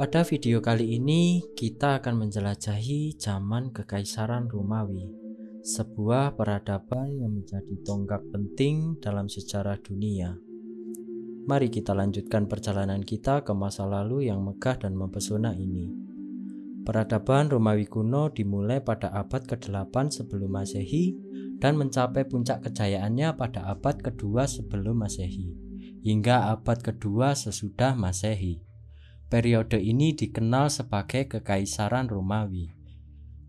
Pada video kali ini kita akan menjelajahi zaman Kekaisaran Romawi, sebuah peradaban yang menjadi tonggak penting dalam sejarah dunia. Mari kita lanjutkan perjalanan kita ke masa lalu yang megah dan mempesona ini. Peradaban Romawi kuno dimulai pada abad ke-8 sebelum Masehi dan mencapai puncak kejayaannya pada abad kedua sebelum Masehi hingga abad kedua sesudah Masehi. Periode ini dikenal sebagai Kekaisaran Romawi,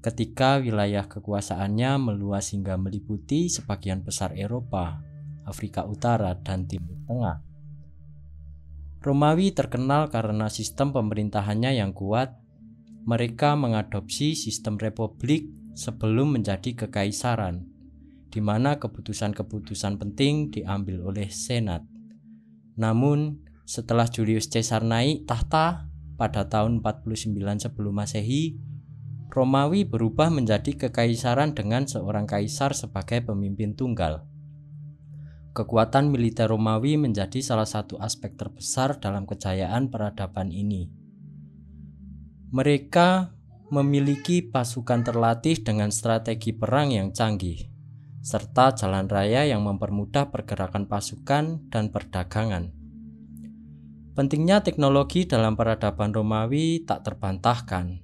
ketika wilayah kekuasaannya meluas hingga meliputi sebagian besar Eropa, Afrika Utara, dan Timur Tengah. Romawi terkenal karena sistem pemerintahannya yang kuat. Mereka mengadopsi sistem republik sebelum menjadi kekaisaran, di mana keputusan-keputusan penting diambil oleh Senat. Namun, setelah Julius Caesar naik tahta pada tahun 49 sebelum Masehi, Romawi berubah menjadi kekaisaran dengan seorang kaisar sebagai pemimpin tunggal. Kekuatan militer Romawi menjadi salah satu aspek terbesar dalam kejayaan peradaban ini. Mereka memiliki pasukan terlatih dengan strategi perang yang canggih, serta jalan raya yang mempermudah pergerakan pasukan dan perdagangan. Pentingnya teknologi dalam peradaban Romawi tak terbantahkan.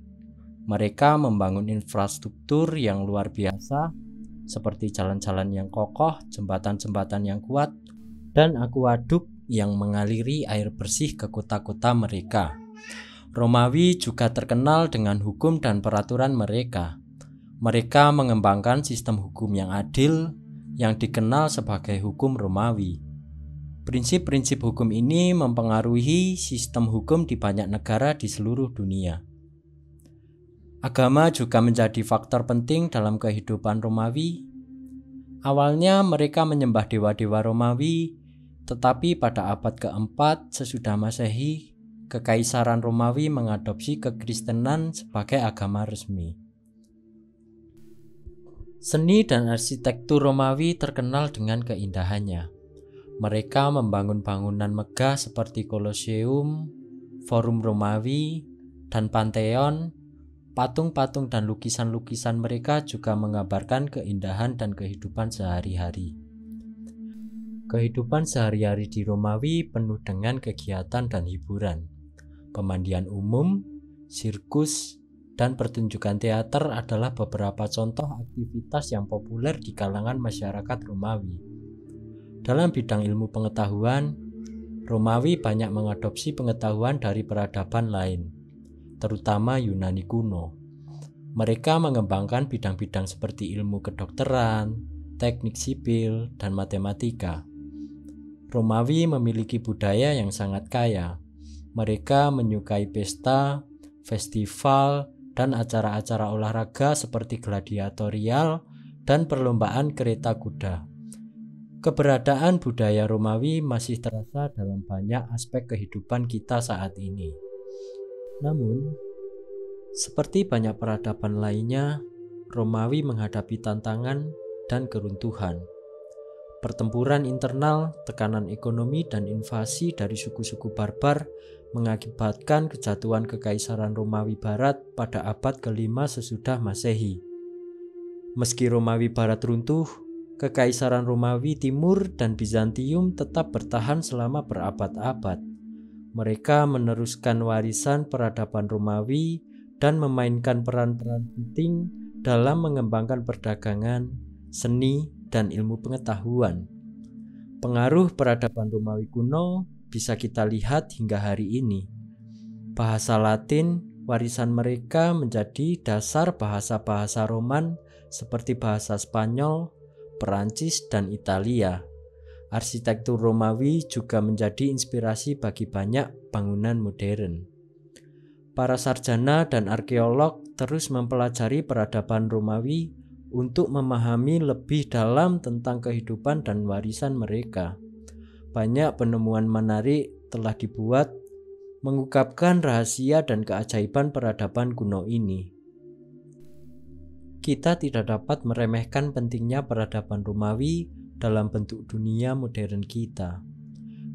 Mereka membangun infrastruktur yang luar biasa, seperti jalan-jalan yang kokoh, jembatan-jembatan yang kuat, dan akuaduk yang mengaliri air bersih ke kota-kota mereka. Romawi juga terkenal dengan hukum dan peraturan mereka. Mereka mengembangkan sistem hukum yang adil, yang dikenal sebagai hukum Romawi. Prinsip-prinsip hukum ini mempengaruhi sistem hukum di banyak negara di seluruh dunia. Agama juga menjadi faktor penting dalam kehidupan Romawi. Awalnya mereka menyembah dewa-dewa Romawi, tetapi pada abad keempat sesudah Masehi, Kekaisaran Romawi mengadopsi kekristenan sebagai agama resmi. Seni dan arsitektur Romawi terkenal dengan keindahannya. Mereka membangun bangunan megah seperti Kolosium, Forum Romawi, dan Pantheon. Patung-patung dan lukisan-lukisan mereka juga menggambarkan keindahan dan kehidupan sehari-hari. Kehidupan sehari-hari di Romawi penuh dengan kegiatan dan hiburan. Pemandian umum, sirkus, dan pertunjukan teater adalah beberapa contoh aktivitas yang populer di kalangan masyarakat Romawi. Dalam bidang ilmu pengetahuan, Romawi banyak mengadopsi pengetahuan dari peradaban lain, terutama Yunani kuno. Mereka mengembangkan bidang-bidang seperti ilmu kedokteran, teknik sipil, dan matematika. Romawi memiliki budaya yang sangat kaya. Mereka menyukai pesta, festival, dan acara-acara olahraga seperti gladiatorial dan perlombaan kereta kuda. Keberadaan budaya Romawi masih terasa dalam banyak aspek kehidupan kita saat ini. Namun, seperti banyak peradaban lainnya, Romawi menghadapi tantangan dan keruntuhan. Pertempuran internal, tekanan ekonomi, dan invasi dari suku-suku barbar mengakibatkan kejatuhan Kekaisaran Romawi Barat pada abad ke-5 sesudah Masehi. Meski Romawi Barat runtuh, Kekaisaran Romawi Timur dan Bizantium tetap bertahan selama berabad-abad. Mereka meneruskan warisan peradaban Romawi dan memainkan peran-peran penting dalam mengembangkan perdagangan, seni, dan ilmu pengetahuan. Pengaruh peradaban Romawi kuno bisa kita lihat hingga hari ini. Bahasa Latin, warisan mereka menjadi dasar bahasa-bahasa Roman seperti bahasa Spanyol, Perancis, dan Italia. Arsitektur Romawi juga menjadi inspirasi bagi banyak bangunan modern. Para sarjana dan arkeolog terus mempelajari peradaban Romawi untuk memahami lebih dalam tentang kehidupan dan warisan mereka. Banyak penemuan menarik telah dibuat mengungkapkan rahasia dan keajaiban peradaban kuno ini. Kita tidak dapat meremehkan pentingnya peradaban Romawi dalam bentuk dunia modern kita.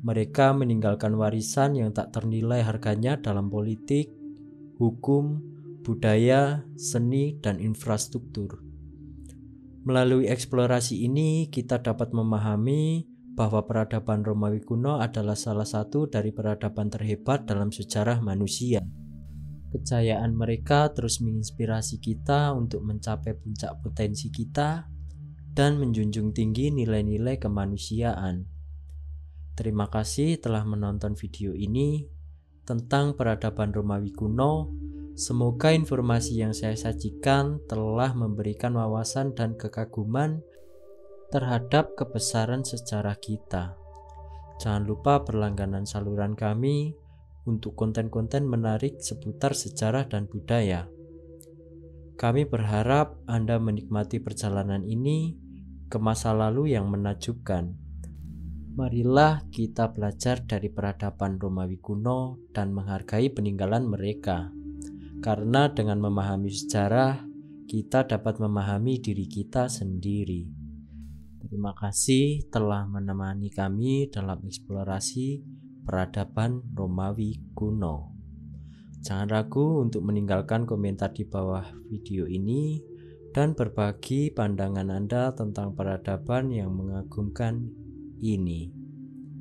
Mereka meninggalkan warisan yang tak ternilai harganya dalam politik, hukum, budaya, seni, dan infrastruktur. Melalui eksplorasi ini, kita dapat memahami bahwa peradaban Romawi kuno adalah salah satu dari peradaban terhebat dalam sejarah manusia. Kejayaan mereka terus menginspirasi kita untuk mencapai puncak potensi kita dan menjunjung tinggi nilai-nilai kemanusiaan. Terima kasih telah menonton video ini tentang peradaban Romawi kuno. Semoga informasi yang saya sajikan telah memberikan wawasan dan kekaguman terhadap kebesaran sejarah kita. Jangan lupa berlangganan saluran kami untuk konten-konten menarik seputar sejarah dan budaya. Kami berharap Anda menikmati perjalanan ini ke masa lalu yang menakjubkan. Marilah kita belajar dari peradaban Romawi kuno dan menghargai peninggalan mereka. Karena dengan memahami sejarah, kita dapat memahami diri kita sendiri. Terima kasih telah menemani kami dalam eksplorasi peradaban Romawi kuno. Jangan ragu untuk meninggalkan komentar di bawah video ini dan berbagi pandangan Anda tentang peradaban yang mengagumkan ini.